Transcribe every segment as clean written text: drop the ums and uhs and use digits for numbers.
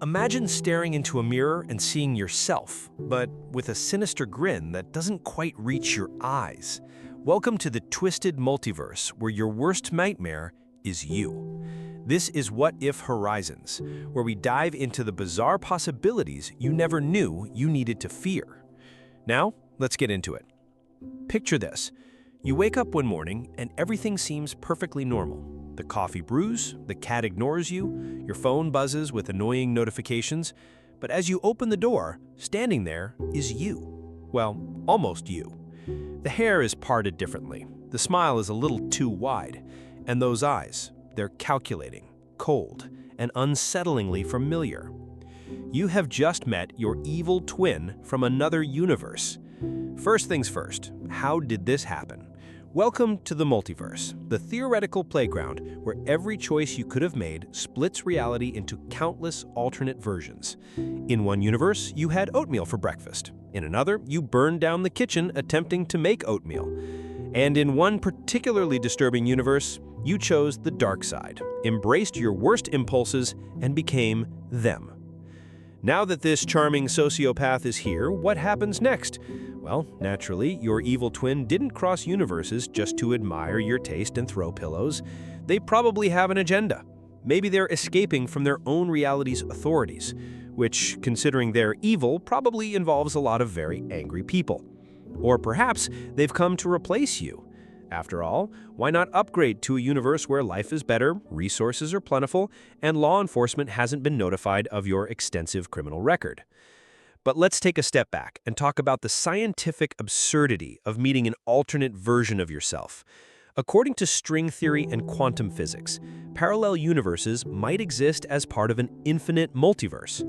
Imagine staring into a mirror and seeing yourself, but with a sinister grin that doesn't quite reach your eyes. Welcome to the twisted multiverse where your worst nightmare is you. This is What If Horizons, where we dive into the bizarre possibilities you never knew you needed to fear. Now, let's get into it. Picture this. You wake up one morning and everything seems perfectly normal. The coffee brews, the cat ignores you, your phone buzzes with annoying notifications, but as you open the door, standing there is you. Well, almost you. The hair is parted differently, the smile is a little too wide, and those eyes, they're calculating, cold, and unsettlingly familiar. You have just met your evil twin from another universe. First things first, how did this happen? Welcome to the Multiverse, the theoretical playground where every choice you could have made splits reality into countless alternate versions. In one universe, you had oatmeal for breakfast. In another, you burned down the kitchen attempting to make oatmeal. And in one particularly disturbing universe, you chose the dark side, embraced your worst impulses, and became them. Now that this charming sociopath is here, what happens next? Well, naturally, your evil twin didn't cross universes just to admire your taste and throw pillows. They probably have an agenda. Maybe they're escaping from their own reality's authorities, which, considering they're evil, probably involves a lot of very angry people. Or perhaps they've come to replace you. After all, why not upgrade to a universe where life is better, resources are plentiful, and law enforcement hasn't been notified of your extensive criminal record? But let's take a step back and talk about the scientific absurdity of meeting an alternate version of yourself. According to string theory and quantum physics, parallel universes might exist as part of an infinite multiverse.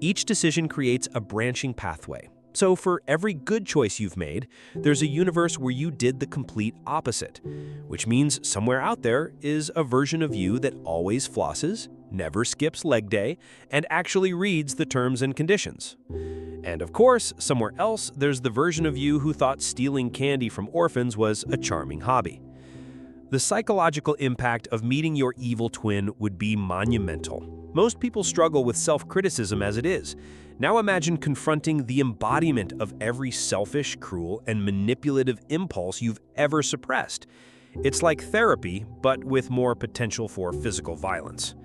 Each decision creates a branching pathway. So for every good choice you've made, there's a universe where you did the complete opposite, which means somewhere out there is a version of you that always flosses, never skips leg day, and actually reads the terms and conditions. And of course, somewhere else, there's the version of you who thought stealing candy from orphans was a charming hobby. The psychological impact of meeting your evil twin would be monumental. Most people struggle with self-criticism as it is. Now imagine confronting the embodiment of every selfish, cruel, and manipulative impulse you've ever suppressed. It's like therapy, but with more potential for physical violence.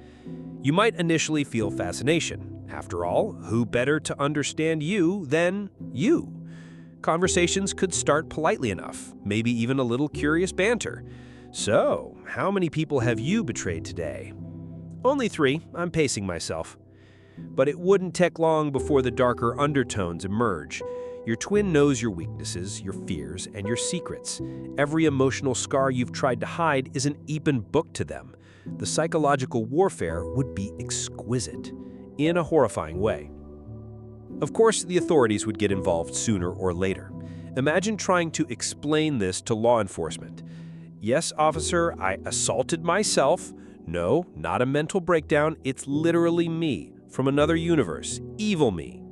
You might initially feel fascination. After all, who better to understand you than you? Conversations could start politely enough, maybe even a little curious banter. So, how many people have you betrayed today? Only 3, I'm pacing myself. But it wouldn't take long before the darker undertones emerge. Your twin knows your weaknesses, your fears, and your secrets. Every emotional scar you've tried to hide is an open book to them. The psychological warfare would be exquisite, in a horrifying way. Of course, the authorities would get involved sooner or later. Imagine trying to explain this to law enforcement. Yes, officer, I assaulted myself. No, not a mental breakdown, it's literally me, from another universe, evil me.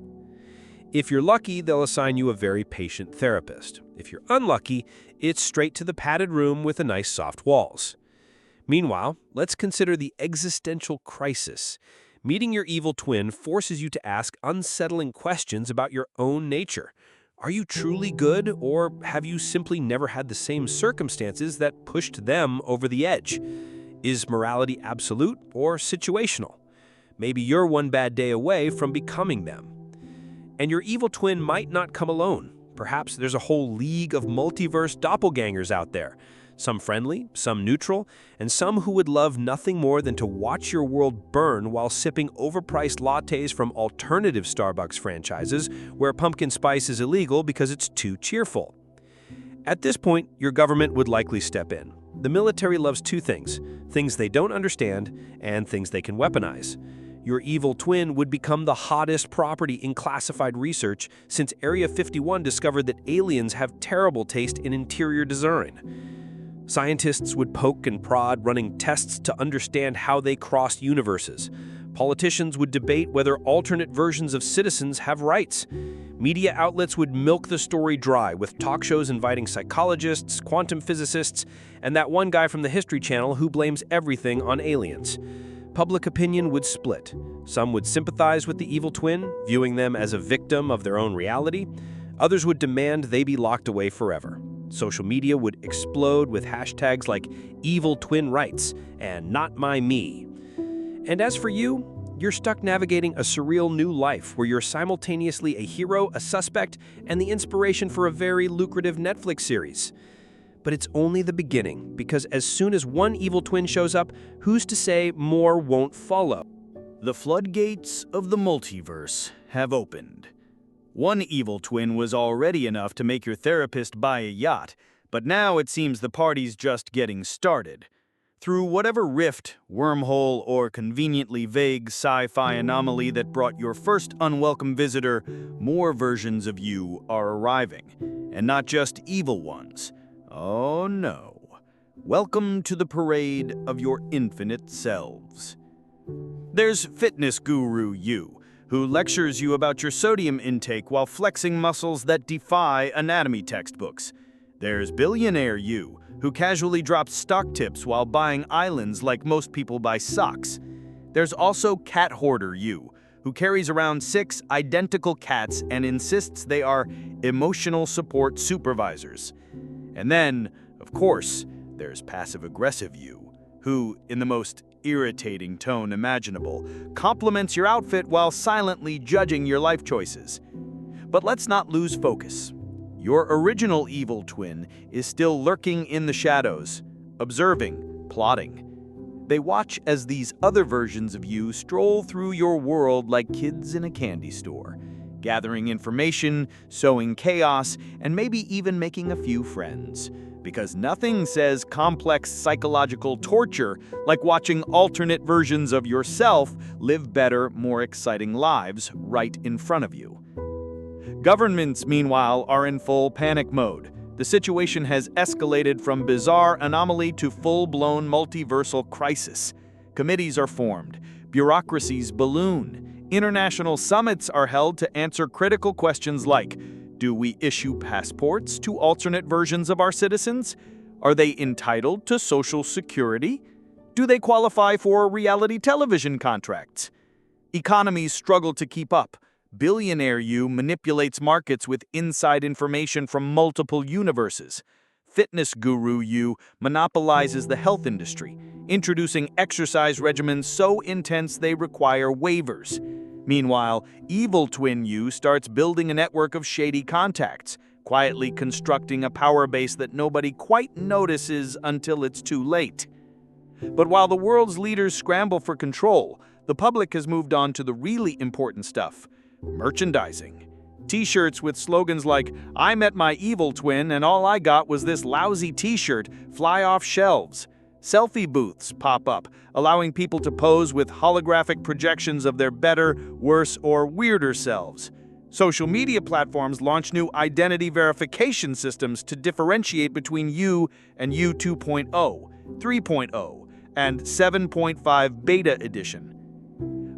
If you're lucky, they'll assign you a very patient therapist. If you're unlucky, it's straight to the padded room with the nice soft walls. Meanwhile, let's consider the existential crisis. Meeting your evil twin forces you to ask unsettling questions about your own nature. Are you truly good, or have you simply never had the same circumstances that pushed them over the edge? Is morality absolute or situational? Maybe you're one bad day away from becoming them. And your evil twin might not come alone. Perhaps there's a whole league of multiverse doppelgangers out there. Some friendly, some neutral, and some who would love nothing more than to watch your world burn while sipping overpriced lattes from alternative Starbucks franchises where pumpkin spice is illegal because it's too cheerful. At this point, your government would likely step in. The military loves 2 things: things they don't understand and things they can weaponize. Your evil twin would become the hottest property in classified research since Area 51 discovered that aliens have terrible taste in interior design. Scientists would poke and prod, running tests to understand how they crossed universes. Politicians would debate whether alternate versions of citizens have rights. Media outlets would milk the story dry, with talk shows inviting psychologists, quantum physicists, and that one guy from the History Channel who blames everything on aliens. public opinion would split. Some would sympathize with the evil twin, viewing them as a victim of their own reality. Others would demand they be locked away forever. Social media would explode with hashtags like evil twin rights and not my me. And as for you, you're stuck navigating a surreal new life where you're simultaneously a hero, a suspect, and the inspiration for a very lucrative Netflix series. But it's only the beginning, because as soon as one evil twin shows up, who's to say more won't follow? The floodgates of the multiverse have opened. One evil twin was already enough to make your therapist buy a yacht, but now it seems the party's just getting started. Through whatever rift, wormhole, or conveniently vague sci-fi anomaly that brought your first unwelcome visitor, more versions of you are arriving. And not just evil ones. Oh no. Welcome to the parade of your infinite selves. There's fitness guru you, who lectures you about your sodium intake while flexing muscles that defy anatomy textbooks. There's billionaire you, who casually drops stock tips while buying islands like most people buy socks. There's also cat hoarder you, who carries around 6 identical cats and insists they are emotional support supervisors. And then, of course, there's passive-aggressive you, who, in the most irritating tone imaginable, compliments your outfit while silently judging your life choices. But let's not lose focus. Your original evil twin is still lurking in the shadows, observing, plotting. They watch as these other versions of you stroll through your world like kids in a candy store, gathering information, sowing chaos, and maybe even making a few friends. Because nothing says complex psychological torture like watching alternate versions of yourself live better, more exciting lives right in front of you. Governments, meanwhile, are in full panic mode. The situation has escalated from bizarre anomaly to full-blown multiversal crisis. Committees are formed, bureaucracies balloon, international summits are held to answer critical questions like, do we issue passports to alternate versions of our citizens? Are they entitled to Social Security? Do they qualify for reality television contracts? Economies struggle to keep up. Billionaire you manipulates markets with inside information from multiple universes. Fitness guru you monopolizes the health industry, introducing exercise regimens so intense they require waivers. Meanwhile, evil twin you starts building a network of shady contacts, quietly constructing a power base that nobody quite notices until it's too late. But while the world's leaders scramble for control, the public has moved on to the really important stuff. Merchandising. T-shirts with slogans like, I met my evil twin and all I got was this lousy t-shirt, fly off shelves. Selfie booths pop up, allowing people to pose with holographic projections of their better, worse, or weirder selves. Social media platforms launch new identity verification systems to differentiate between you and you 2.0, 3.0, and 7.5 beta edition.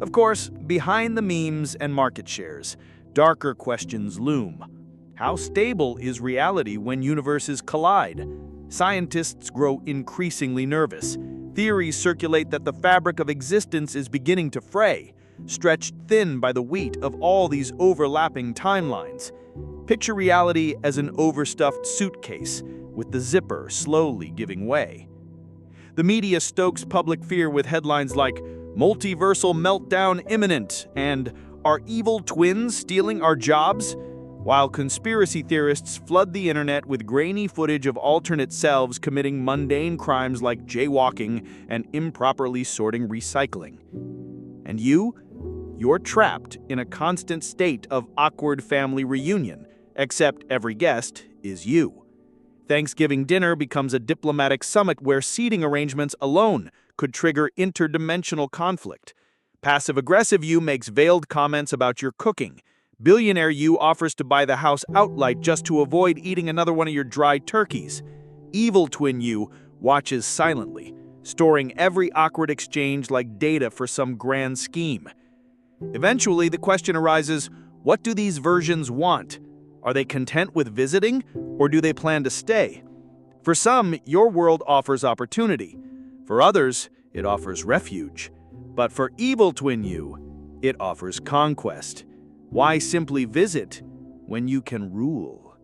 Of course, behind the memes and market shares, darker questions loom. How stable is reality when universes collide? Scientists grow increasingly nervous. Theories circulate that the fabric of existence is beginning to fray, stretched thin by the weight of all these overlapping timelines. Picture reality as an overstuffed suitcase, with the zipper slowly giving way. The media stokes public fear with headlines like, multiversal meltdown imminent, and are evil twins stealing our jobs? While conspiracy theorists flood the internet with grainy footage of alternate selves committing mundane crimes like jaywalking and improperly sorting recycling. And you're trapped in a constant state of awkward family reunion, except every guest is you. Thanksgiving dinner becomes a diplomatic summit where seating arrangements alone could trigger interdimensional conflict. Passive-aggressive you makes veiled comments about your cooking. Billionaire you offers to buy the house outright just to avoid eating another one of your dry turkeys. Evil twin you watches silently, storing every awkward exchange like data for some grand scheme. Eventually, the question arises, what do these versions want? Are they content with visiting, or do they plan to stay? For some, your world offers opportunity. For others, it offers refuge. But for evil twin you, it offers conquest. Why simply visit when you can rule?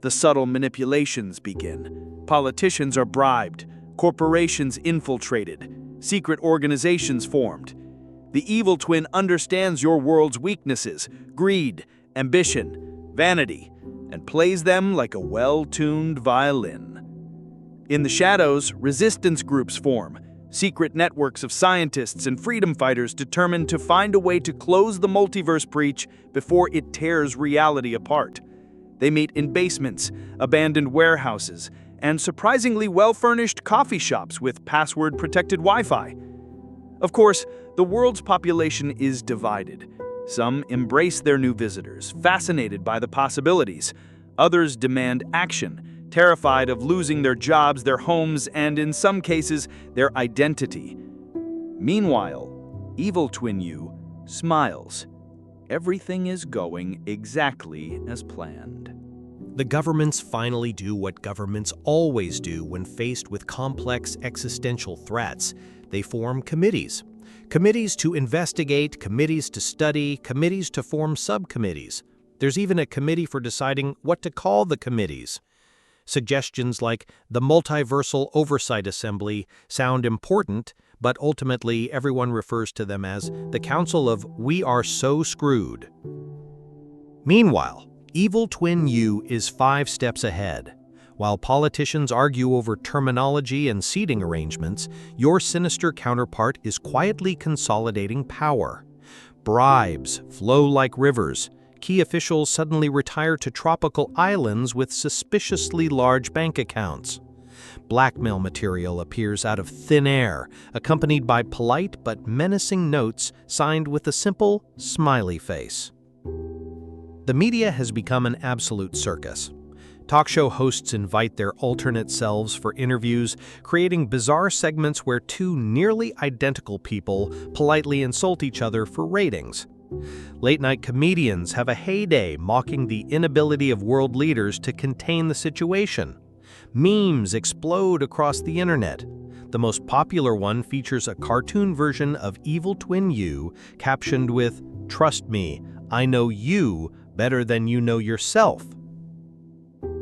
The subtle manipulations begin. Politicians are bribed, corporations infiltrated, secret organizations formed. The evil twin understands your world's weaknesses, greed, ambition, vanity, and plays them like a well-tuned violin. In the shadows, resistance groups form, secret networks of scientists and freedom fighters determined to find a way to close the multiverse breach before it tears reality apart. They meet in basements, abandoned warehouses, and surprisingly well-furnished coffee shops with password-protected Wi-Fi. Of course, the world's population is divided. Some embrace their new visitors, fascinated by the possibilities. Others demand action, terrified of losing their jobs, their homes, and in some cases, their identity. Meanwhile, evil twin you smiles. Everything is going exactly as planned. The governments finally do what governments always do when faced with complex existential threats. They form committees. Committees to investigate, committees to study, committees to form subcommittees. There's even a committee for deciding what to call the committees. Suggestions like the Multiversal Oversight Assembly sound important, but ultimately everyone refers to them as the Council of We Are So Screwed. Meanwhile, evil twin you is 5 steps ahead. While politicians argue over terminology and seating arrangements, your sinister counterpart is quietly consolidating power. Bribes flow like rivers. Key officials suddenly retire to tropical islands with suspiciously large bank accounts. Blackmail material appears out of thin air, accompanied by polite but menacing notes signed with a simple, smiley face. The media has become an absolute circus. Talk show hosts invite their alternate selves for interviews, creating bizarre segments where 2 nearly identical people politely insult each other for ratings. Late-night comedians have a heyday mocking the inability of world leaders to contain the situation. Memes explode across the internet. The most popular one features a cartoon version of evil twin you captioned with, "Trust me, I know you better than you know yourself."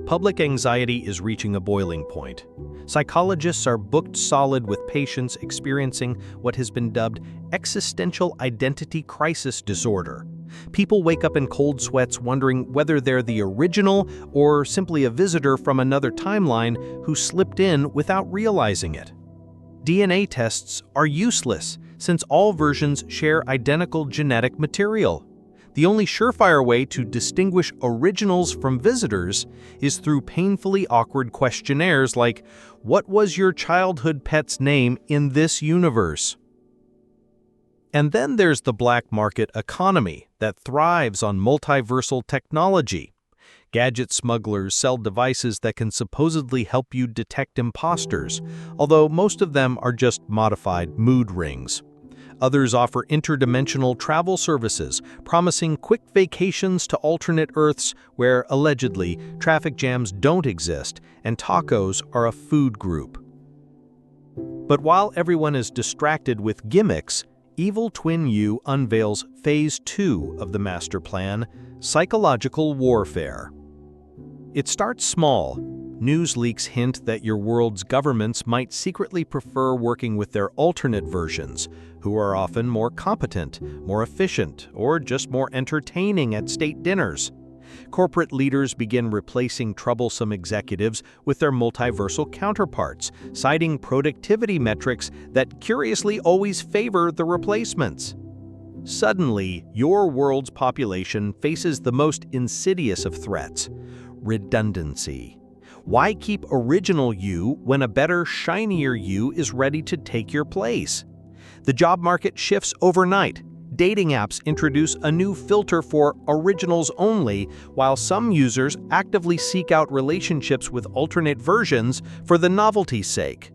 Public anxiety is reaching a boiling point. Psychologists are booked solid with patients experiencing what has been dubbed existential identity crisis disorder. People wake up in cold sweats wondering whether they're the original or simply a visitor from another timeline who slipped in without realizing it. DNA tests are useless since all versions share identical genetic material. The only surefire way to distinguish originals from visitors is through painfully awkward questionnaires like, "What was your childhood pet's name in this universe?" And then there's the black market economy that thrives on multiversal technology. Gadget smugglers sell devices that can supposedly help you detect imposters, although most of them are just modified mood rings. Others offer interdimensional travel services, promising quick vacations to alternate Earths where, allegedly, traffic jams don't exist and tacos are a food group. But while everyone is distracted with gimmicks, evil twin you unveils Phase 2 of the master plan, psychological warfare. It starts small. News leaks hint that your world's governments might secretly prefer working with their alternate versions, who are often more competent, more efficient, or just more entertaining at state dinners. Corporate leaders begin replacing troublesome executives with their multiversal counterparts, citing productivity metrics that curiously always favor the replacements. Suddenly, your world's population faces the most insidious of threats: redundancy. Why keep original you when a better, shinier you is ready to take your place? The job market shifts overnight. Dating apps introduce a new filter for originals only, while some users actively seek out relationships with alternate versions for the novelty's sake.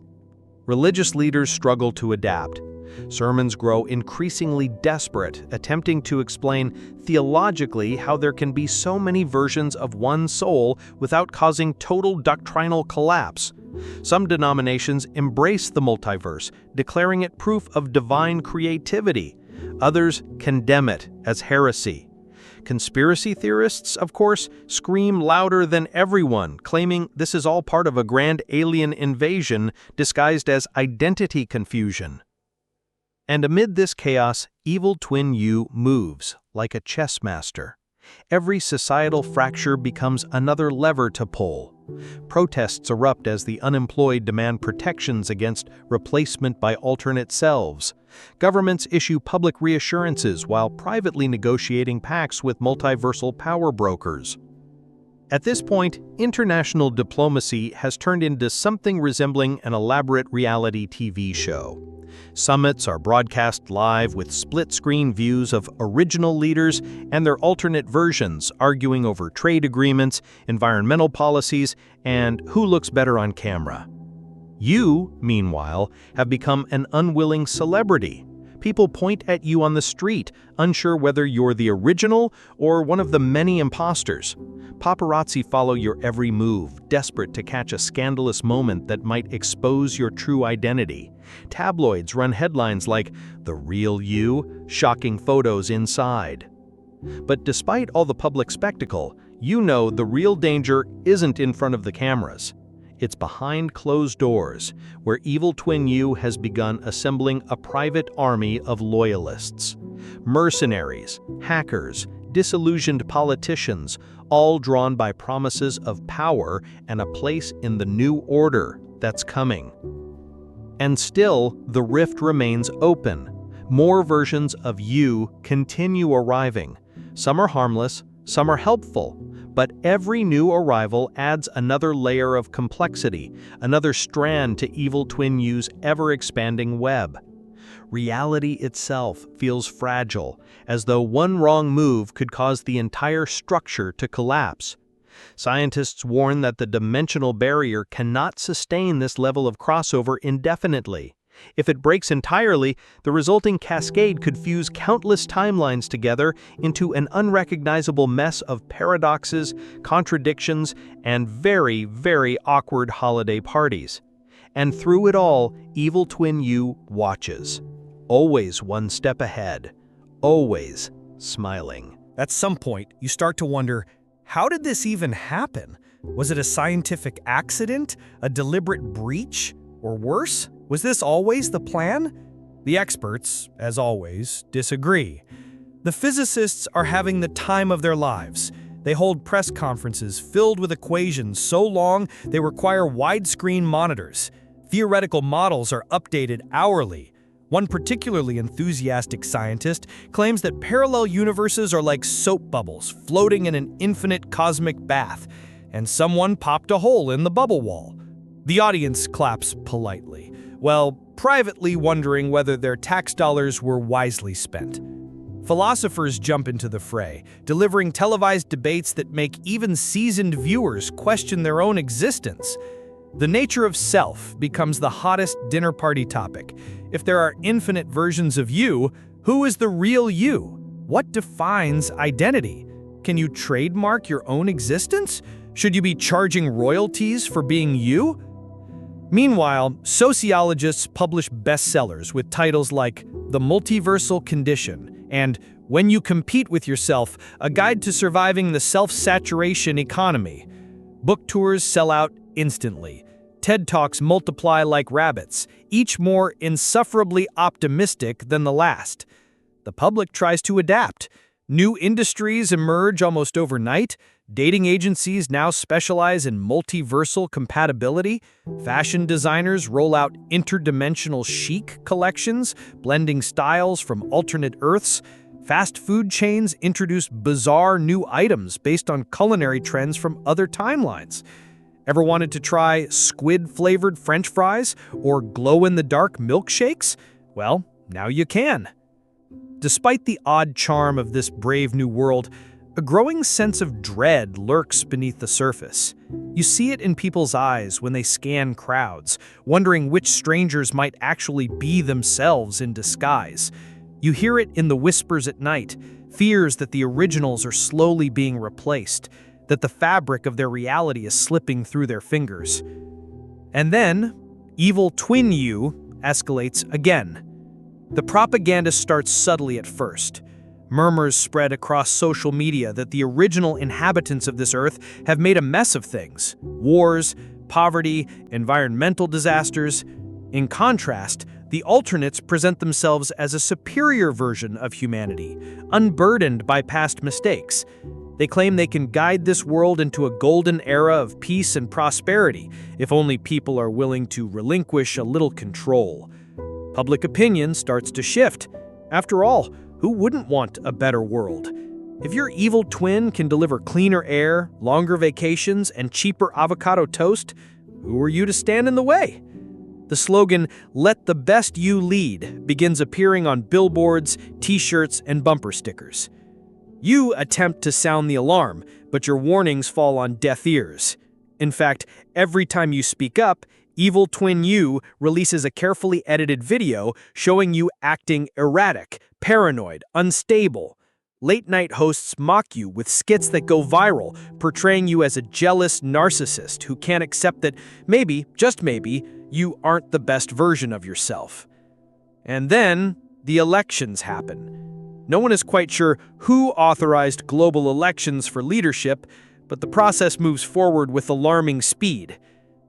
Religious leaders struggle to adapt. Sermons grow increasingly desperate, attempting to explain theologically how there can be so many versions of one soul without causing total doctrinal collapse. Some denominations embrace the multiverse, declaring it proof of divine creativity. Others condemn it as heresy. Conspiracy theorists, of course, scream louder than everyone, claiming this is all part of a grand alien invasion disguised as identity confusion. And amid this chaos, evil twin you moves like a chess master. Every societal fracture becomes another lever to pull. Protests erupt as the unemployed demand protections against replacement by alternate selves. Governments issue public reassurances while privately negotiating pacts with multiversal power brokers. At this point, international diplomacy has turned into something resembling an elaborate reality TV show. Summits are broadcast live with split-screen views of original leaders and their alternate versions arguing over trade agreements, environmental policies, and who looks better on camera. You, meanwhile, have become an unwilling celebrity. People point at you on the street, unsure whether you're the original or one of the many imposters. Paparazzi follow your every move, desperate to catch a scandalous moment that might expose your true identity. Tabloids run headlines like, "The real you, shocking photos inside." But despite all the public spectacle, you know the real danger isn't in front of the cameras. It's behind closed doors, where evil twin you has begun assembling a private army of loyalists. Mercenaries, hackers, disillusioned politicians, all drawn by promises of power and a place in the new order that's coming. And still, the rift remains open. More versions of you continue arriving. Some are harmless, some are helpful. But every new arrival adds another layer of complexity, another strand to evil twin you's ever-expanding web. Reality itself feels fragile, as though one wrong move could cause the entire structure to collapse. Scientists warn that the dimensional barrier cannot sustain this level of crossover indefinitely. If it breaks entirely, the resulting cascade could fuse countless timelines together into an unrecognizable mess of paradoxes, contradictions, and very, very awkward holiday parties. And through it all, evil twin you watches. Always one step ahead. Always smiling. At some point, you start to wonder, how did this even happen? Was it a scientific accident? A deliberate breach? Or worse? Was this always the plan? The experts, as always, disagree. The physicists are having the time of their lives. They hold press conferences filled with equations so long they require widescreen monitors. Theoretical models are updated hourly. One particularly enthusiastic scientist claims that parallel universes are like soap bubbles floating in an infinite cosmic bath, and someone popped a hole in the bubble wall. The audience claps politely, while privately wondering whether their tax dollars were wisely spent. Philosophers jump into the fray, delivering televised debates that make even seasoned viewers question their own existence. The nature of self becomes the hottest dinner party topic. If there are infinite versions of you, who is the real you? What defines identity? Can you trademark your own existence? Should you be charging royalties for being you? Meanwhile, sociologists publish bestsellers with titles like The Multiversal Condition and When You Compete with Yourself, A Guide to Surviving the Self-Saturation Economy. Book tours sell out instantly. TED Talks multiply like rabbits, each more insufferably optimistic than the last. The public tries to adapt. New industries emerge almost overnight. Dating agencies now specialize in multiversal compatibility. Fashion designers roll out interdimensional chic collections, blending styles from alternate Earths. Fast food chains introduce bizarre new items based on culinary trends from other timelines. Ever wanted to try squid-flavored French fries or glow-in-the-dark milkshakes? Well, now you can. Despite the odd charm of this brave new world, a growing sense of dread lurks beneath the surface. You see it in people's eyes when they scan crowds, wondering which strangers might actually be themselves in disguise. You hear it in the whispers at night, fears that the originals are slowly being replaced, that the fabric of their reality is slipping through their fingers. And then, evil twin you escalates again. The propaganda starts subtly at first. Murmurs spread across social media that the original inhabitants of this earth have made a mess of things: wars, poverty, environmental disasters. In contrast, the alternates present themselves as a superior version of humanity, unburdened by past mistakes. They claim they can guide this world into a golden era of peace and prosperity, if only people are willing to relinquish a little control. Public opinion starts to shift. After all, who wouldn't want a better world? If your evil twin can deliver cleaner air, longer vacations, and cheaper avocado toast, who are you to stand in the way? The slogan, "Let the best you lead," begins appearing on billboards, t-shirts, and bumper stickers. You attempt to sound the alarm, but your warnings fall on deaf ears. In fact, every time you speak up, evil twin you releases a carefully edited video showing you acting erratic, paranoid, unstable. Late-night hosts mock you with skits that go viral, portraying you as a jealous narcissist who can't accept that maybe, just maybe, you aren't the best version of yourself. And then, the elections happen. No one is quite sure who authorized global elections for leadership, but the process moves forward with alarming speed.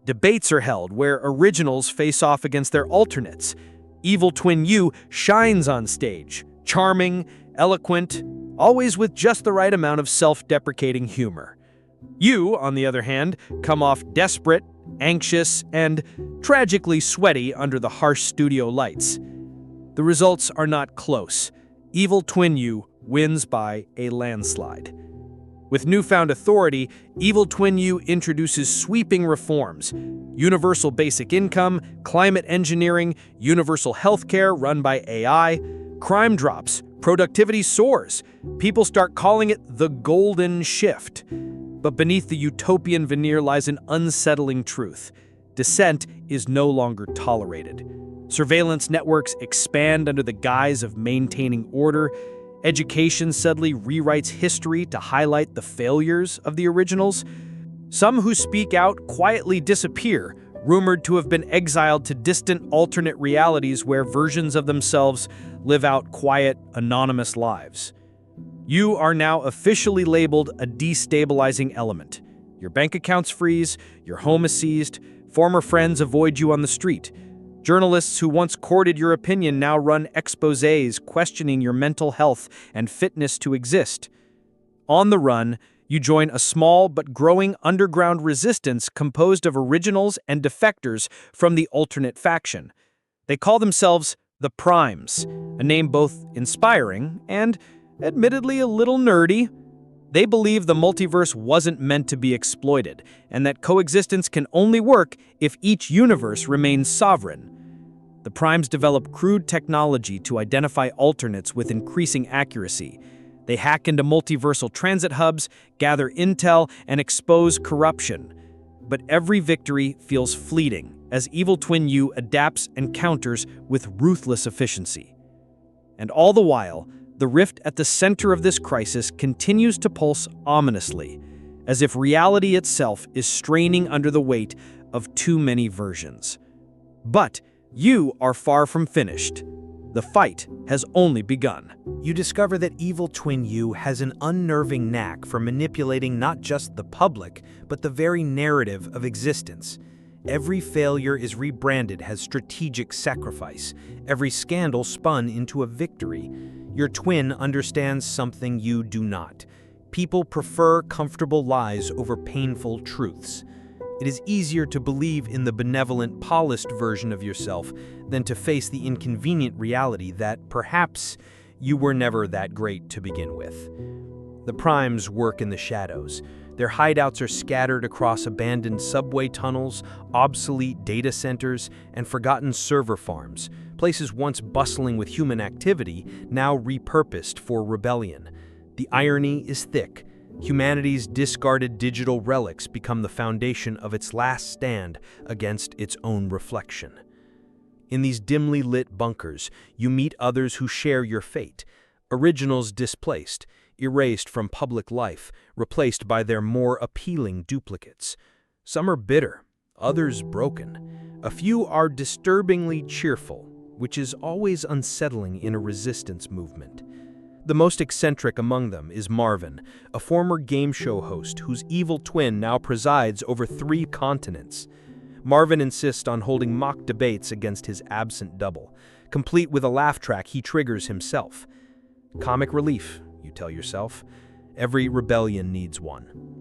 Debates are held where originals face off against their alternates. Evil twin you shines on stage, charming, eloquent, always with just the right amount of self-deprecating humor. You, on the other hand, come off desperate, anxious, and tragically sweaty under the harsh studio lights. The results are not close. Evil twin you wins by a landslide. With newfound authority, evil twin you introduces sweeping reforms: universal basic income, climate engineering, universal healthcare run by AI, crime drops, productivity soars. People start calling it the golden shift. But beneath the utopian veneer lies an unsettling truth. Dissent is no longer tolerated. Surveillance networks expand under the guise of maintaining order. Education suddenly rewrites history to highlight the failures of the originals. Some who speak out quietly disappear, rumored to have been exiled to distant alternate realities where versions of themselves live out quiet, anonymous lives. You are now officially labeled a destabilizing element. Your bank accounts freeze, your home is seized, former friends avoid you on the street. Journalists who once courted your opinion now run exposés questioning your mental health and fitness to exist. On the run, you join a small but growing underground resistance composed of originals and defectors from the alternate faction. They call themselves the Primes, a name both inspiring and, admittedly, a little nerdy. They believe the multiverse wasn't meant to be exploited, and that coexistence can only work if each universe remains sovereign. The Primes develop crude technology to identify alternates with increasing accuracy. They hack into multiversal transit hubs, gather intel, and expose corruption. But every victory feels fleeting, as evil twin you adapts and counters with ruthless efficiency. And all the while, the rift at the center of this crisis continues to pulse ominously, as if reality itself is straining under the weight of too many versions. But you are far from finished. The fight has only begun. You discover that evil twin you has an unnerving knack for manipulating not just the public, but the very narrative of existence. Every failure is rebranded as strategic sacrifice, every scandal spun into a victory. Your twin understands something you do not. People prefer comfortable lies over painful truths. It is easier to believe in the benevolent, polished version of yourself than to face the inconvenient reality that perhaps you were never that great to begin with. The Primes work in the shadows. Their hideouts are scattered across abandoned subway tunnels, obsolete data centers, and forgotten server farms, places once bustling with human activity, now repurposed for rebellion. The irony is thick. Humanity's discarded digital relics become the foundation of its last stand against its own reflection. In these dimly lit bunkers, you meet others who share your fate. Originals displaced, erased from public life, replaced by their more appealing duplicates. Some are bitter, others broken. A few are disturbingly cheerful, which is always unsettling in a resistance movement. The most eccentric among them is Marvin, a former game show host whose evil twin now presides over 3 continents. Marvin insists on holding mock debates against his absent double, complete with a laugh track he triggers himself. Comic relief, you tell yourself. Every rebellion needs one.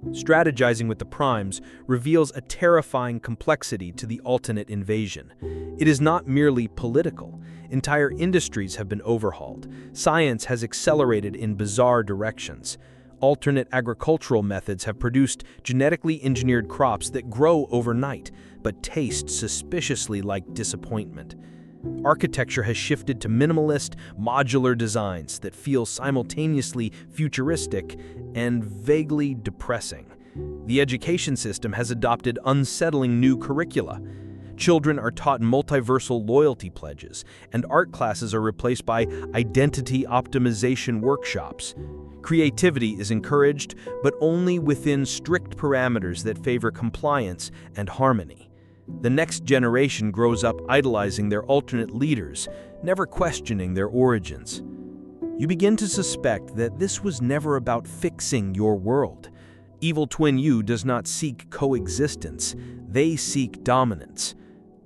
Strategizing with the primes reveals a terrifying complexity to the alternate invasion. It is not merely political. Entire industries have been overhauled. Science has accelerated in bizarre directions. Alternate agricultural methods have produced genetically engineered crops that grow overnight, but taste suspiciously like disappointment. Architecture has shifted to minimalist, modular designs that feel simultaneously futuristic and vaguely depressing. The education system has adopted unsettling new curricula. Children are taught multiversal loyalty pledges, and art classes are replaced by identity optimization workshops. Creativity is encouraged, but only within strict parameters that favor compliance and harmony. The next generation grows up idolizing their alternate leaders, never questioning their origins. You begin to suspect that this was never about fixing your world. Evil Twin You does not seek coexistence, they seek dominance.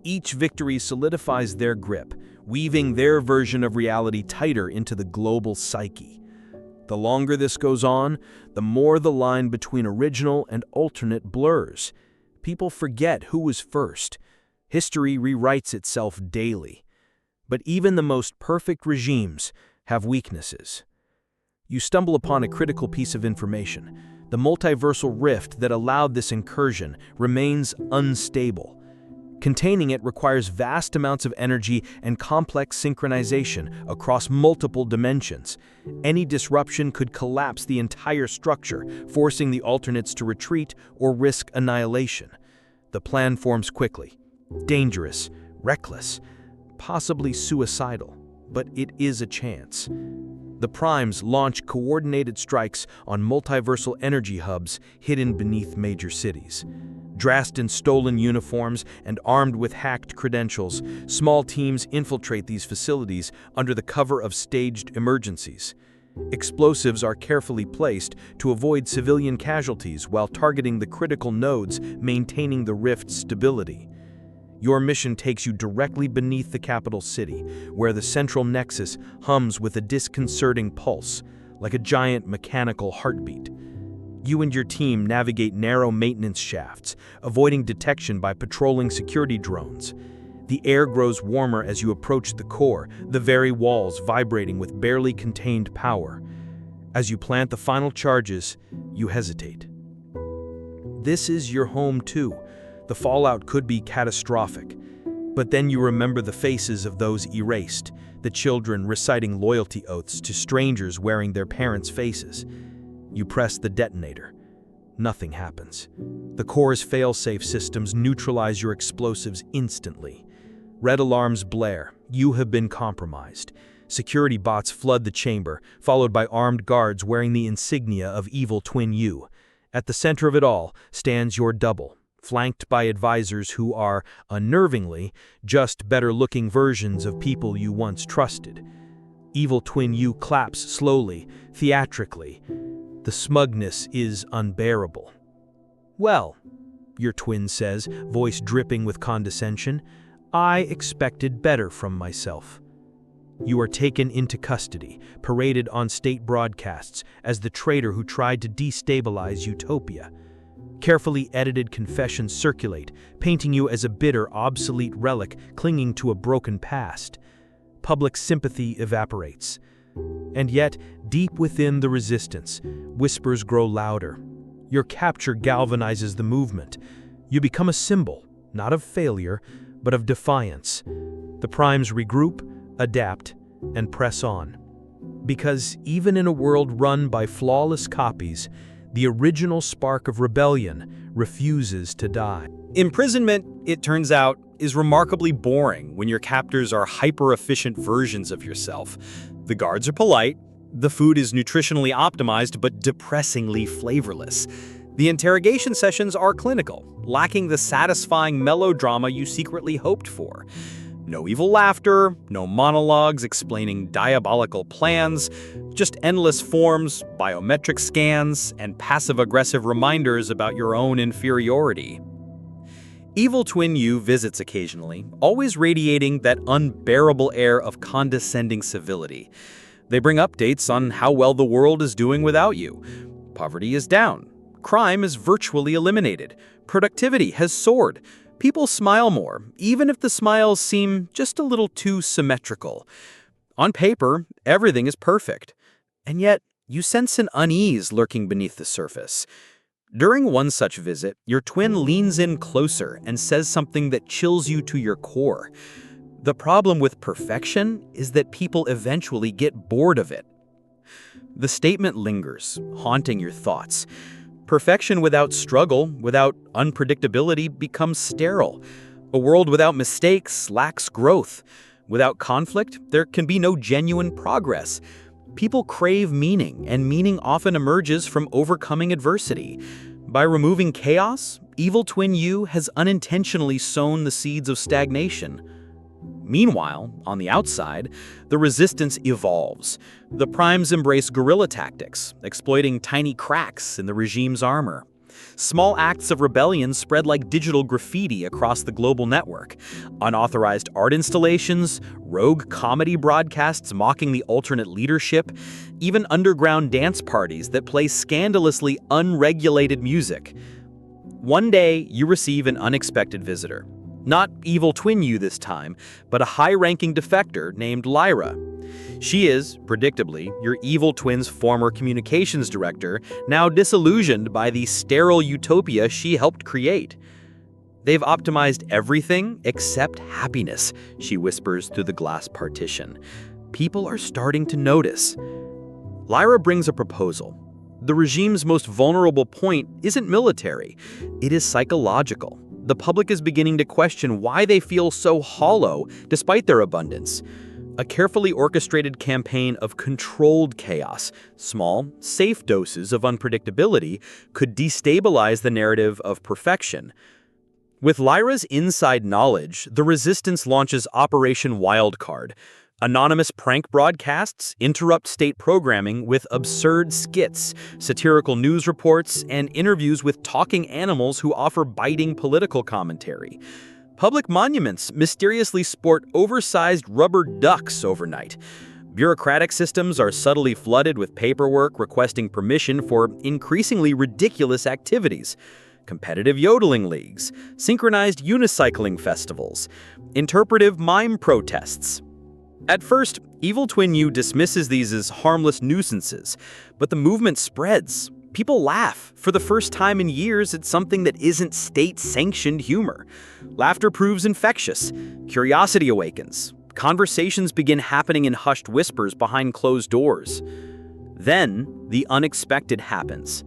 Each victory solidifies their grip, weaving their version of reality tighter into the global psyche. The longer this goes on, the more the line between original and alternate blurs. People forget who was first. History rewrites itself daily. But even the most perfect regimes have weaknesses. You stumble upon a critical piece of information. The multiversal rift that allowed this incursion remains unstable. Containing it requires vast amounts of energy and complex synchronization across multiple dimensions. Any disruption could collapse the entire structure, forcing the alternates to retreat or risk annihilation. The plan forms quickly. Dangerous, reckless, possibly suicidal, but it is a chance. The primes launch coordinated strikes on multiversal energy hubs hidden beneath major cities. Dressed in stolen uniforms and armed with hacked credentials, small teams infiltrate these facilities under the cover of staged emergencies. Explosives are carefully placed to avoid civilian casualties while targeting the critical nodes, maintaining the rift's stability. Your mission takes you directly beneath the capital city, where the central nexus hums with a disconcerting pulse, like a giant mechanical heartbeat. You and your team navigate narrow maintenance shafts, avoiding detection by patrolling security drones. The air grows warmer as you approach the core, the very walls vibrating with barely contained power. As you plant the final charges, you hesitate. This is your home too. The fallout could be catastrophic. But then you remember the faces of those erased, the children reciting loyalty oaths to strangers wearing their parents' faces. You press the detonator. Nothing happens. The core's fail-safe systems neutralize your explosives instantly. Red alarms blare. You have been compromised. Security bots flood the chamber, followed by armed guards wearing the insignia of Evil Twin You. At the center of it all stands your double, flanked by advisors who are, unnervingly, just better-looking versions of people you once trusted. Evil Twin You claps slowly, theatrically. The smugness is unbearable. "Well," your twin says, voice dripping with condescension, "I expected better from myself." You are taken into custody, paraded on state broadcasts as the traitor who tried to destabilize Utopia. Carefully edited confessions circulate, painting you as a bitter, obsolete relic clinging to a broken past. Public sympathy evaporates. And yet, deep within the resistance, whispers grow louder. Your capture galvanizes the movement. You become a symbol, not of failure, but of defiance. The primes regroup, adapt, and press on. Because even in a world run by flawless copies, the original spark of rebellion refuses to die. Imprisonment, it turns out, is remarkably boring when your captors are hyper-efficient versions of yourself. The guards are polite, the food is nutritionally optimized but depressingly flavorless. The interrogation sessions are clinical, lacking the satisfying melodrama you secretly hoped for. No evil laughter, no monologues explaining diabolical plans, just endless forms, biometric scans, and passive-aggressive reminders about your own inferiority. Evil Twin You visits occasionally, always radiating that unbearable air of condescending civility. They bring updates on how well the world is doing without you. Poverty is down. Crime is virtually eliminated. Productivity has soared. People smile more, even if the smiles seem just a little too symmetrical. On paper, everything is perfect. And yet, you sense an unease lurking beneath the surface. During one such visit, your twin leans in closer and says something that chills you to your core. The problem with perfection is that people eventually get bored of it. The statement lingers, haunting your thoughts. Perfection without struggle, without unpredictability, becomes sterile. A world without mistakes lacks growth. Without conflict, there can be no genuine progress. People crave meaning, and meaning often emerges from overcoming adversity. By removing chaos, Evil Twin You has unintentionally sown the seeds of stagnation. Meanwhile, on the outside, the resistance evolves. The primes embrace guerrilla tactics, exploiting tiny cracks in the regime's armor. Small acts of rebellion spread like digital graffiti across the global network. Unauthorized art installations, rogue comedy broadcasts mocking the alternate leadership, even underground dance parties that play scandalously unregulated music. One day, you receive an unexpected visitor. Not Evil Twin You this time, but a high-ranking defector named Lyra. She is, predictably, your evil twin's former communications director, now disillusioned by the sterile utopia she helped create. "They've optimized everything except happiness," she whispers through the glass partition. "People are starting to notice." Lyra brings a proposal. The regime's most vulnerable point isn't military, it is psychological. The public is beginning to question why they feel so hollow despite their abundance. A carefully orchestrated campaign of controlled chaos, small, safe doses of unpredictability, could destabilize the narrative of perfection. With Lyra's inside knowledge, the resistance launches Operation Wildcard. Anonymous prank broadcasts interrupt state programming with absurd skits, satirical news reports, and interviews with talking animals who offer biting political commentary. Public monuments mysteriously sport oversized rubber ducks overnight. Bureaucratic systems are subtly flooded with paperwork requesting permission for increasingly ridiculous activities. Competitive yodeling leagues, synchronized unicycling festivals, interpretive mime protests. At first, Evil Twin You dismisses these as harmless nuisances, but the movement spreads. People laugh. For the first time in years at something that isn't state-sanctioned humor. Laughter proves infectious. Curiosity awakens. Conversations begin happening in hushed whispers behind closed doors. Then, the unexpected happens.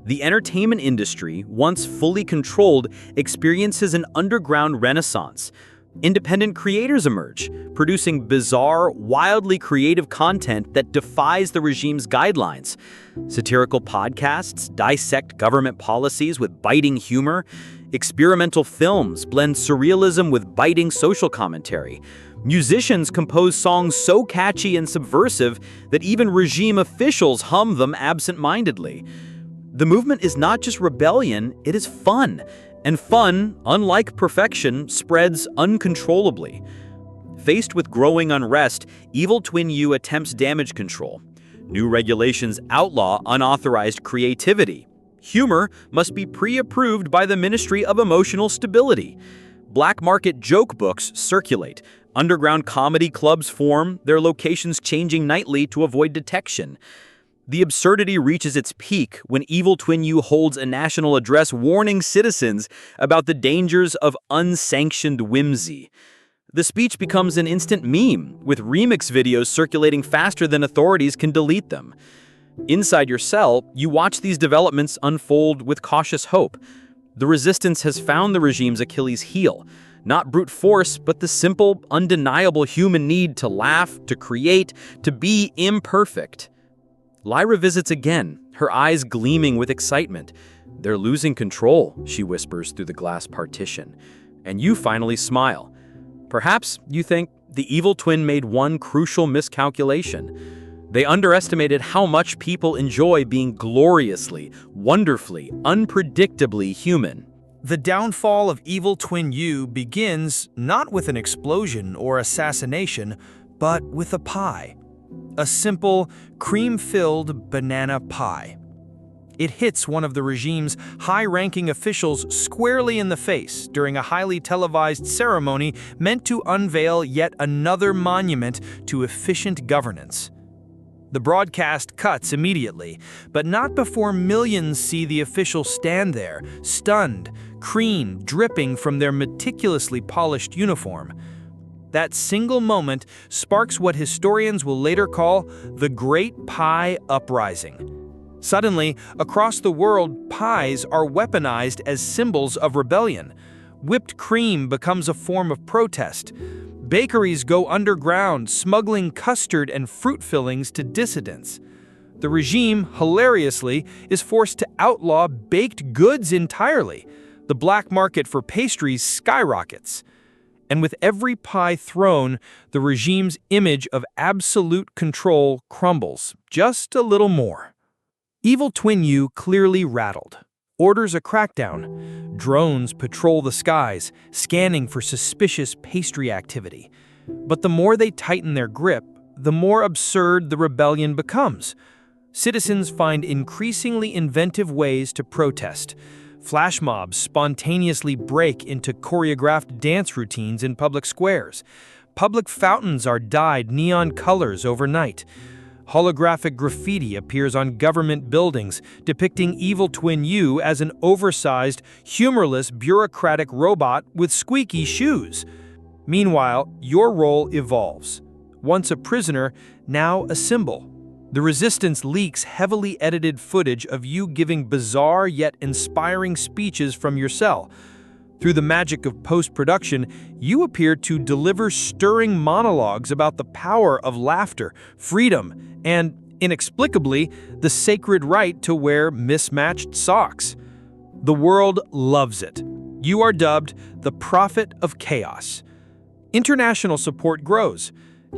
The entertainment industry, once fully controlled, experiences an underground renaissance. Independent creators emerge, producing bizarre, wildly creative content that defies the regime's guidelines. Satirical podcasts dissect government policies with biting humor. Experimental films blend surrealism with biting social commentary. Musicians compose songs so catchy and subversive that even regime officials hum them absent-mindedly. The movement is not just rebellion, it is fun. And fun, unlike perfection, spreads uncontrollably. Faced with growing unrest, Evil Twin You attempts damage control. New regulations outlaw unauthorized creativity. Humor must be pre-approved by the Ministry of Emotional Stability. Black market joke books circulate. Underground comedy clubs form, their locations changing nightly to avoid detection. The absurdity reaches its peak when Evil Twin You holds a national address warning citizens about the dangers of unsanctioned whimsy. The speech becomes an instant meme, with remix videos circulating faster than authorities can delete them. Inside your cell, you watch these developments unfold with cautious hope. The resistance has found the regime's Achilles heel. Not brute force, but the simple, undeniable human need to laugh, to create, to be imperfect. Lyra visits again, her eyes gleaming with excitement. "They're losing control," she whispers through the glass partition. And you finally smile. Perhaps you think the evil twin made one crucial miscalculation. They underestimated how much people enjoy being gloriously, wonderfully, unpredictably human. The downfall of evil twin you begins not with an explosion or assassination, but with a pie. A simple, cream-filled banana pie. It hits one of the regime's high-ranking officials squarely in the face during a highly televised ceremony meant to unveil yet another monument to efficient governance. The broadcast cuts immediately, but not before millions see the official stand there, stunned, cream dripping from their meticulously polished uniform. That single moment sparks what historians will later call the Great Pie Uprising. Suddenly, across the world, pies are weaponized as symbols of rebellion. Whipped cream becomes a form of protest. Bakeries go underground, smuggling custard and fruit fillings to dissidents. The regime, hilariously, is forced to outlaw baked goods entirely. The black market for pastries skyrockets. And with every pie thrown, the regime's image of absolute control crumbles just a little more. Evil Twin U clearly rattled. Orders a crackdown. Drones patrol the skies, scanning for suspicious pastry activity. But the more they tighten their grip, the more absurd the rebellion becomes. Citizens find increasingly inventive ways to protest. Flash mobs spontaneously break into choreographed dance routines in public squares. Public fountains are dyed neon colors overnight. Holographic graffiti appears on government buildings, depicting Evil Twin U as an oversized, humorless, bureaucratic robot with squeaky shoes. Meanwhile, your role evolves. Once a prisoner, now a symbol. The resistance leaks heavily edited footage of you giving bizarre yet inspiring speeches from your cell. Through the magic of post-production, you appear to deliver stirring monologues about the power of laughter, freedom, and, inexplicably, the sacred right to wear mismatched socks. The world loves it. You are dubbed the Prophet of Chaos. International support grows.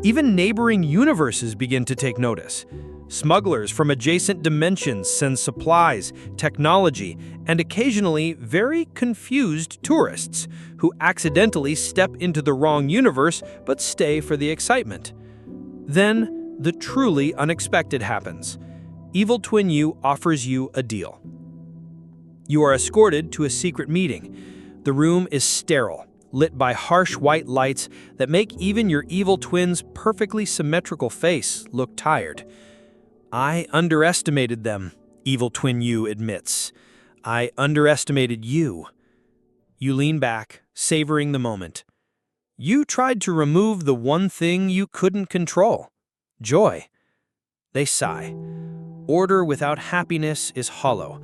Even neighboring universes begin to take notice. Smugglers from adjacent dimensions send supplies, technology, and occasionally very confused tourists who accidentally step into the wrong universe but stay for the excitement. Then, the truly unexpected happens. Evil Twin U offers you a deal. You are escorted to a secret meeting. The room is sterile, lit by harsh white lights that make even your evil twin's perfectly symmetrical face look tired. I underestimated them, Evil Twin U admits. I underestimated you. You lean back, savoring the moment. You tried to remove the one thing you couldn't control, joy. They sigh. Order without happiness is hollow,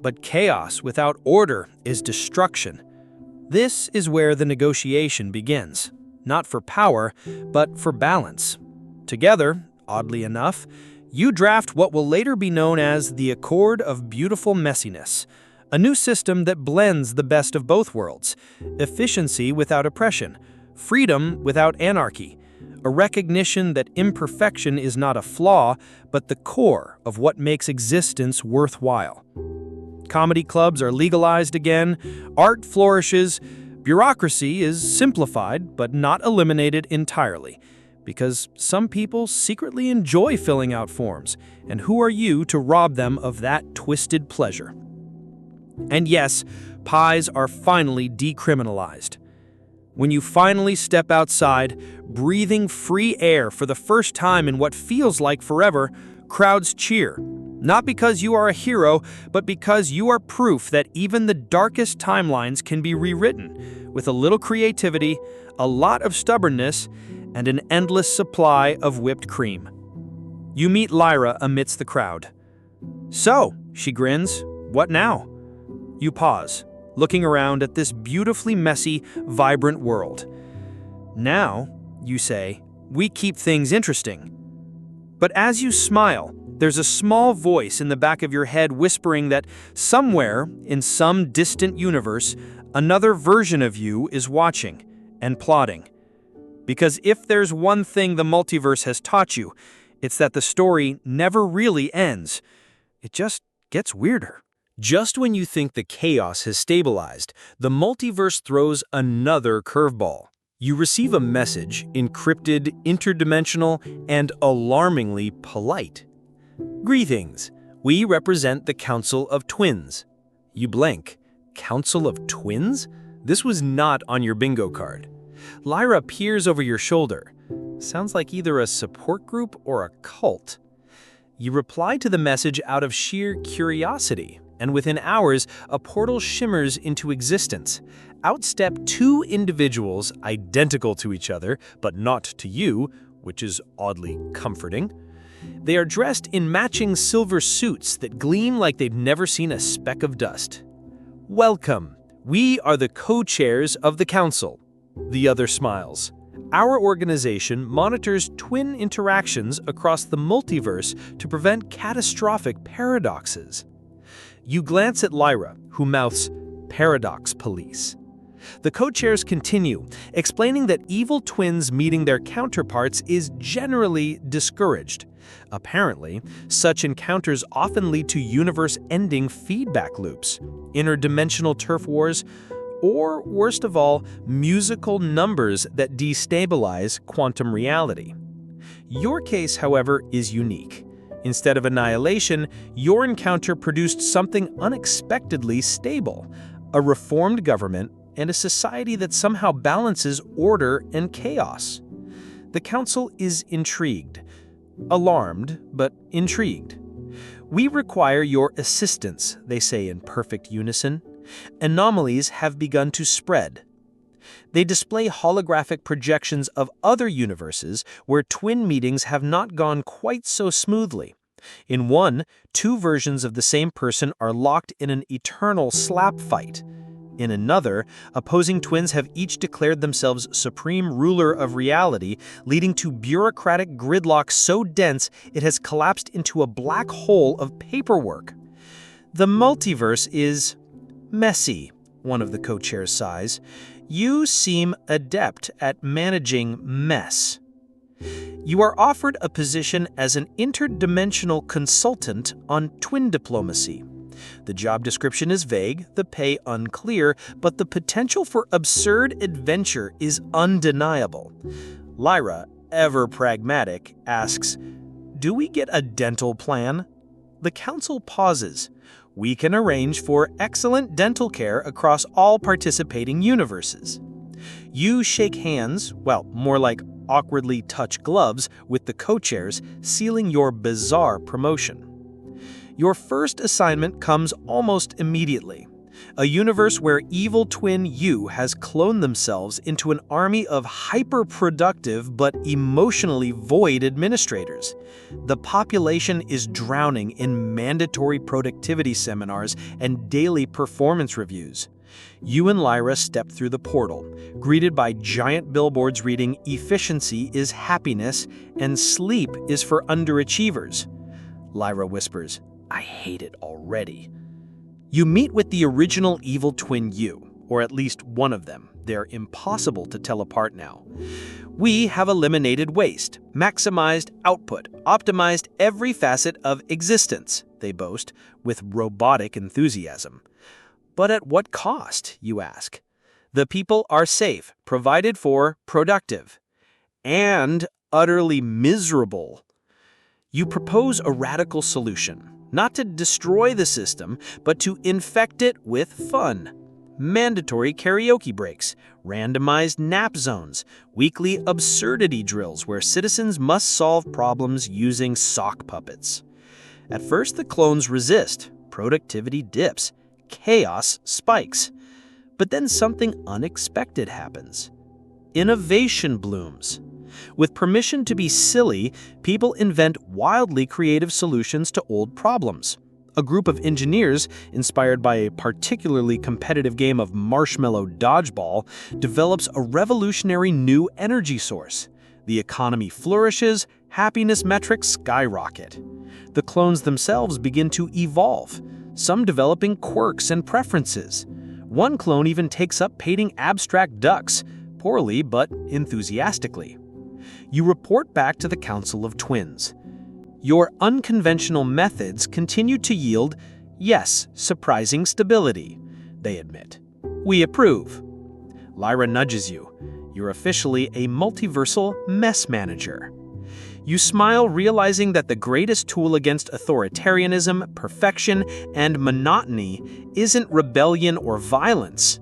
but chaos without order is destruction. This is where the negotiation begins, not for power, but for balance. Together, oddly enough, you draft what will later be known as the Accord of Beautiful Messiness, a new system that blends the best of both worlds, efficiency without oppression, freedom without anarchy, a recognition that imperfection is not a flaw, but the core of what makes existence worthwhile. Comedy clubs are legalized again, art flourishes, bureaucracy is simplified but not eliminated entirely, because some people secretly enjoy filling out forms, and who are you to rob them of that twisted pleasure? And yes, pies are finally decriminalized. When you finally step outside, breathing free air for the first time in what feels like forever, crowds cheer. Not because you are a hero, but because you are proof that even the darkest timelines can be rewritten, with a little creativity, a lot of stubbornness, and an endless supply of whipped cream. You meet Lyra amidst the crowd. "So," she grins, "what now?" You pause, looking around at this beautifully messy, vibrant world. "Now," you say, "we keep things interesting." But as you smile, There's a small voice in the back of your head whispering that somewhere, in some distant universe, another version of you is watching and plotting. Because if there's one thing the multiverse has taught you, it's that the story never really ends. It just gets weirder. Just when you think the chaos has stabilized, the multiverse throws another curveball. You receive a message, encrypted, interdimensional, and alarmingly polite. Greetings. We represent the Council of Twins. You blank. Council of Twins? This was not on your bingo card. Lyra peers over your shoulder. Sounds like either a support group or a cult. You reply to the message out of sheer curiosity, and within hours, a portal shimmers into existence. Out step two individuals identical to each other, but not to you, which is oddly comforting. They are dressed in matching silver suits that gleam like they've never seen a speck of dust. Welcome. We are the co-chairs of the council. The other smiles. Our organization monitors twin interactions across the multiverse to prevent catastrophic paradoxes. You glance at Lyra, who mouths, "Paradox Police." The co-chairs continue, explaining that evil twins meeting their counterparts is generally discouraged. Apparently, such encounters often lead to universe-ending feedback loops, interdimensional turf wars, or, worst of all, musical numbers that destabilize quantum reality. Your case, however, is unique. Instead of annihilation, your encounter produced something unexpectedly stable, a reformed government and a society that somehow balances order and chaos. The council is intrigued. Alarmed, but intrigued. We require your assistance, they say in perfect unison. Anomalies have begun to spread. They display holographic projections of other universes where twin meetings have not gone quite so smoothly. In one, two versions of the same person are locked in an eternal slap fight. In another, opposing twins have each declared themselves supreme ruler of reality, leading to bureaucratic gridlock so dense it has collapsed into a black hole of paperwork. The multiverse is messy, one of the co-chairs sighs. You seem adept at managing mess. You are offered a position as an interdimensional consultant on twin diplomacy. The job description is vague, the pay unclear, but the potential for absurd adventure is undeniable. Lyra, ever pragmatic, asks, "Do we get a dental plan?" The council pauses. "We can arrange for excellent dental care across all participating universes." You shake hands, well, more like awkwardly touch gloves, with the co-chairs, sealing your bizarre promotion. Your first assignment comes almost immediately. A universe where evil twin you has cloned themselves into an army of hyper-productive but emotionally void administrators. The population is drowning in mandatory productivity seminars and daily performance reviews. You and Lyra step through the portal, greeted by giant billboards reading "Efficiency is happiness" and "Sleep is for underachievers." Lyra whispers, "I hate it already." You meet with the original evil twin you, or at least one of them. They're impossible to tell apart now. "We have eliminated waste, maximized output, optimized every facet of existence," they boast, with robotic enthusiasm. "But at what cost?" you ask. "The people are safe, provided for, productive, and utterly miserable." You propose a radical solution. Not to destroy the system, but to infect it with fun. Mandatory karaoke breaks, randomized nap zones, weekly absurdity drills where citizens must solve problems using sock puppets. At first, the clones resist, productivity dips, chaos spikes. But then something unexpected happens. Innovation blooms. With permission to be silly, people invent wildly creative solutions to old problems. A group of engineers, inspired by a particularly competitive game of marshmallow dodgeball, develops a revolutionary new energy source. The economy flourishes, happiness metrics skyrocket. The clones themselves begin to evolve, some developing quirks and preferences. One clone even takes up painting abstract ducks, poorly but enthusiastically. You report back to the Council of Twins. Your unconventional methods continue to yield, yes, surprising stability, they admit. We approve. Lyra nudges you. You're officially a multiversal mess manager. You smile, realizing that the greatest tool against authoritarianism, perfection, and monotony isn't rebellion or violence.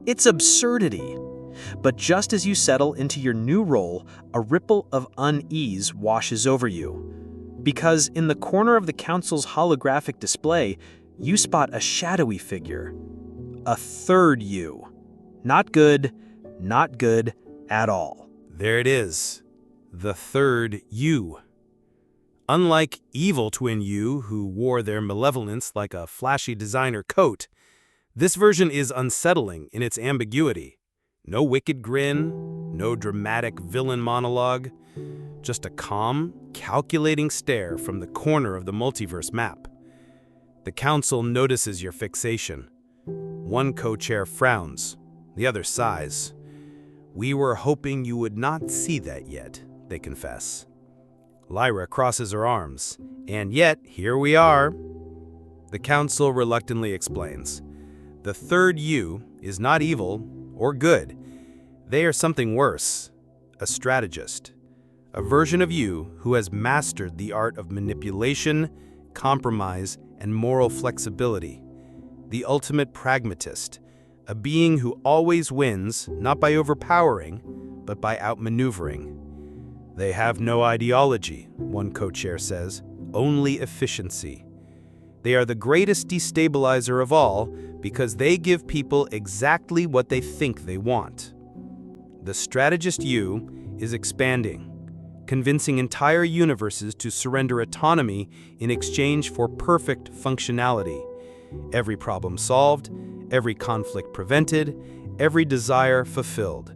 It's absurdity. But just as you settle into your new role, a ripple of unease washes over you. Because in the corner of the Council's holographic display, you spot a shadowy figure. A third you. Not good at all. There it is. The third you. Unlike evil twin you, who wore their malevolence like a flashy designer coat, this version is unsettling in its ambiguity. No wicked grin, no dramatic villain monologue, just a calm, calculating stare from the corner of the multiverse map. The Council notices your fixation. One co-chair frowns, the other sighs. We were hoping you would not see that yet, they confess. Lyra crosses her arms, and yet here we are. The Council reluctantly explains. The third you is not evil or good. They are something worse, a strategist, a version of you who has mastered the art of manipulation, compromise, and moral flexibility. The ultimate pragmatist, a being who always wins, not by overpowering, but by outmaneuvering. They have no ideology, one co-chair says, only efficiency. They are the greatest destabilizer of all because they give people exactly what they think they want. The strategist you is expanding, convincing entire universes to surrender autonomy in exchange for perfect functionality. Every problem solved, every conflict prevented, every desire fulfilled,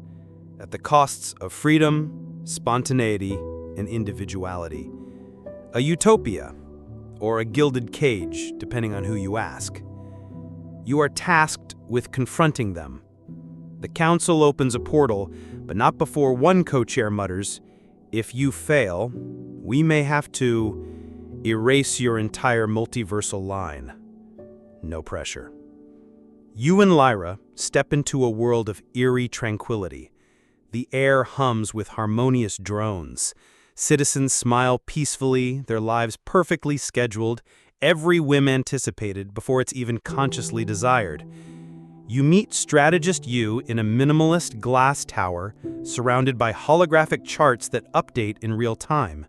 at the costs of freedom, spontaneity, and individuality. A utopia, or a gilded cage, depending on who you ask. You are tasked with confronting them. The Council opens a portal, but not before one co-chair mutters, "If you fail, we may have to erase your entire multiversal line." No pressure. You and Lyra step into a world of eerie tranquility. The air hums with harmonious drones. Citizens smile peacefully, their lives perfectly scheduled, every whim anticipated before it's even consciously desired. You meet strategist you in a minimalist glass tower surrounded by holographic charts that update in real time.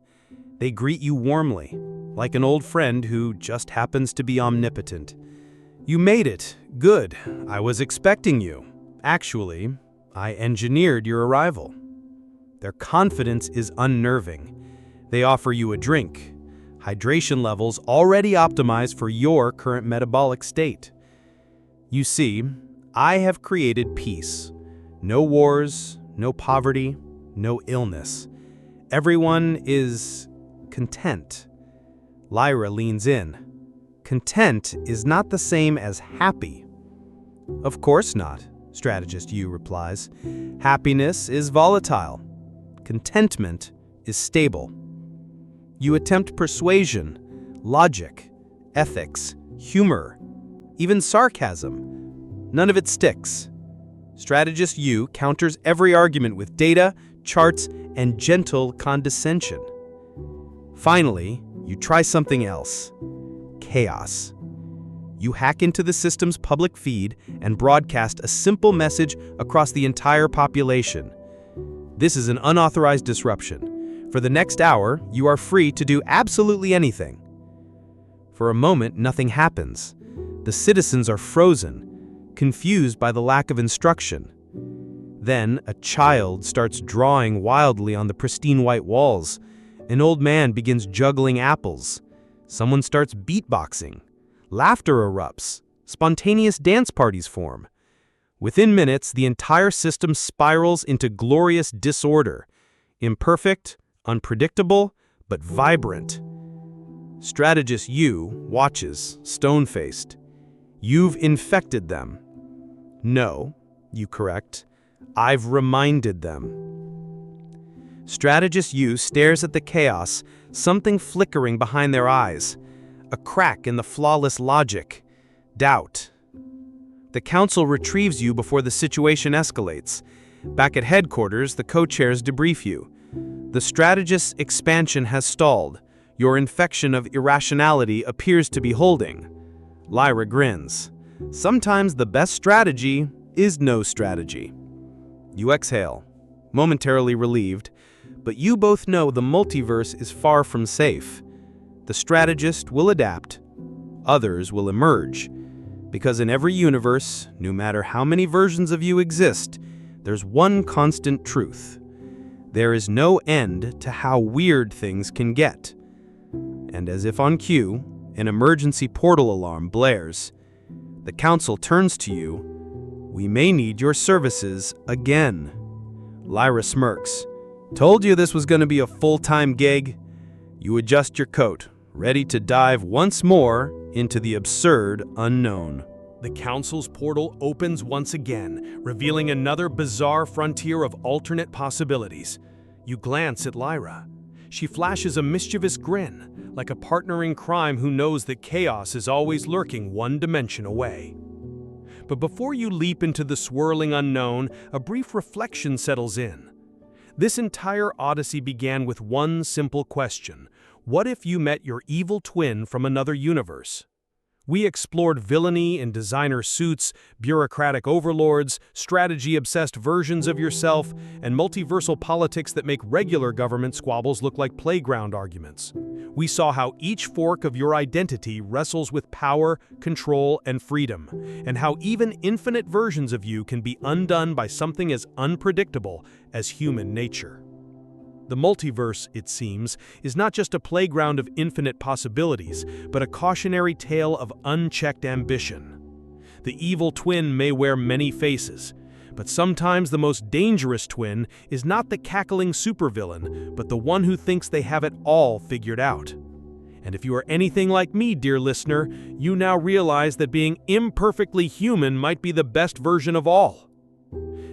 They greet you warmly, like an old friend who just happens to be omnipotent. You made it. Good. I was expecting you. Actually, I engineered your arrival. Their confidence is unnerving. They offer you a drink, hydration levels already optimized for your current metabolic state. You see, I have created peace. No wars, no poverty, no illness. Everyone is content. Lyra leans in. Content is not the same as happy. Of course not, strategist you replies. Happiness is volatile. Contentment is stable. You attempt persuasion, logic, ethics, humor, even sarcasm. None of it sticks. Strategist you counters every argument with data, charts, and gentle condescension. Finally, you try something else. Chaos. You hack into the system's public feed and broadcast a simple message across the entire population. This is an unauthorized disruption. For the next hour, you are free to do absolutely anything. For a moment, nothing happens. The citizens are frozen, confused by the lack of instruction. Then, a child starts drawing wildly on the pristine white walls. An old man begins juggling apples. Someone starts beatboxing. Laughter erupts. Spontaneous dance parties form. Within minutes, the entire system spirals into glorious disorder. Imperfect, unpredictable, but vibrant. Strategist U watches, stone-faced. You've infected them. No, you correct. I've reminded them. Strategist U stares at the chaos, something flickering behind their eyes. A crack in the flawless logic. Doubt. The council retrieves you before the situation escalates. Back at headquarters, the co-chairs debrief you. The strategist's expansion has stalled. Your infection of irrationality appears to be holding. Lyra grins. Sometimes the best strategy is no strategy. You exhale, momentarily relieved, but you both know the multiverse is far from safe. The strategist will adapt. Others will emerge. Because in every universe, no matter how many versions of you exist, there's one constant truth. There is no end to how weird things can get. And as if on cue, an emergency portal alarm blares. The council turns to you. We may need your services again. Lyra smirks. Told you this was going to be a full-time gig. You adjust your coat, ready to dive once more into the absurd unknown. The council's portal opens once again, revealing another bizarre frontier of alternate possibilities. You glance at Lyra. She flashes a mischievous grin, like a partner in crime who knows that chaos is always lurking one dimension away. But before you leap into the swirling unknown, a brief reflection settles in. This entire odyssey began with one simple question. What if you met your evil twin from another universe? We explored villainy in designer suits, bureaucratic overlords, strategy-obsessed versions of yourself, and multiversal politics that make regular government squabbles look like playground arguments. We saw how each fork of your identity wrestles with power, control, and freedom, and how even infinite versions of you can be undone by something as unpredictable as human nature. The multiverse, it seems, is not just a playground of infinite possibilities, but a cautionary tale of unchecked ambition. The evil twin may wear many faces, but sometimes the most dangerous twin is not the cackling supervillain, but the one who thinks they have it all figured out. And if you are anything like me, dear listener, you now realize that being imperfectly human might be the best version of all.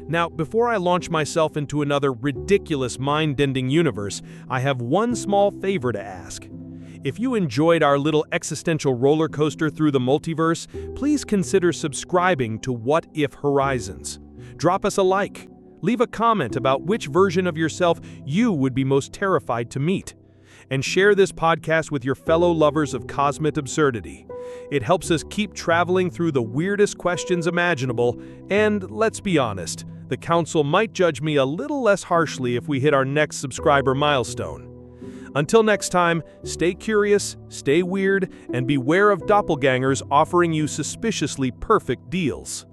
Now, before I launch myself into another ridiculous mind-bending universe, I have one small favor to ask. If you enjoyed our little existential roller coaster through the multiverse, please consider subscribing to What If Horizons. Drop us a like. Leave a comment about which version of yourself you would be most terrified to meet. And share this podcast with your fellow lovers of cosmic absurdity. It helps us keep traveling through the weirdest questions imaginable, and let's be honest, the council might judge me a little less harshly if we hit our next subscriber milestone. Until next time, stay curious, stay weird, and beware of doppelgangers offering you suspiciously perfect deals.